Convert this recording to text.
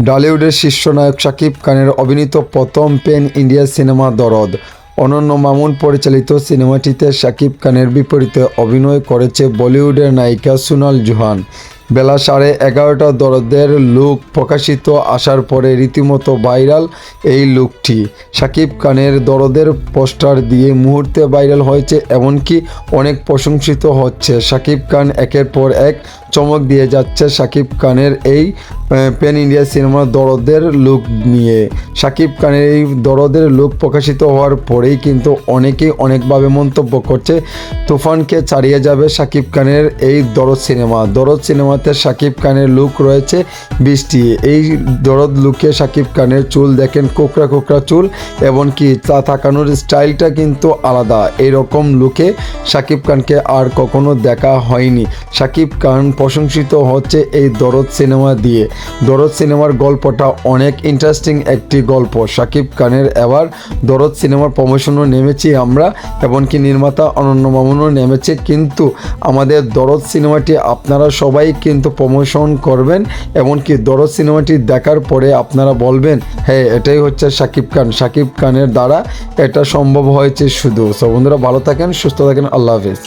টলিউডের শীর্ষ নায়ক শাকিব খানের অভিনীত প্রথম প্যান ইন্ডিয়া সিনেমা দরদ। অনন্য মামুন পরিচালিত সিনেমাটিতে শাকিব খানের বিপরীতে অভিনয় করেছে বলিউডের নায়িকা সোনাল জোহান। বেলা 11:30 দরদের লুক প্রকাশিত আসার পরে রীতিমতো ভাইরাল এই লুকটি। শাকিব খানের দরদের পোস্টার দিয়ে মুহূর্তে ভাইরাল হয়েছে, এমনকি অনেক প্রশংসিত হচ্ছে। শাকিব খান একের পর এক চমক দিয়ে যাচ্ছে শাকিব খানের এই প্যান ইন্ডিয়া সিনেমার দরদের লুক নিয়ে। শাকিব খানের এই দরদের লুক প্রকাশিত হওয়ার পরেই কিন্তু অনেকেই অনেকভাবে মন্তব্য করছে তুফানকে ছাড়িয়ে যাবে শাকিব খানের এই দরদ সিনেমাতে শাকিব খানের লুক রয়েছে বৃষ্টি। এই দরদ লুকে শাকিব খানের চুল দেখেন কোকড়া কোকড়া চুল, এমনকি চা তাকানোর স্টাইলটা কিন্তু আলাদা। এইরকম লুকে শাকিব খানকে আর কখনো দেখা হয়নি। শাকিব খান প্রশংসিত হচ্ছে এই দরদ সিনেমা দিয়ে। দরদ সিনেমার গল্পটা অনেক ইন্টারেস্টিং একটি গল্প। শাকিব খানের এবার দরদ সিনেমার প্রমোশনও নেমেছি আমরা, এমনকি নির্মাতা অনন্য মামুনও নেমেছে। কিন্তু আমাদের দরদ সিনেমাটি আপনারা সবাই কিন্তু প্রমোশন করবেন, এমনকি দরদ সিনেমাটি দেখার পরে আপনারা বলবেন হ্যাঁ এটাই হচ্ছে শাকিব খানের দ্বারা এটা সম্ভব হয়েছে শুধু। সো বন্ধুরা, ভালো থাকেন, সুস্থ থাকেন, আল্লাহ হাফেজ।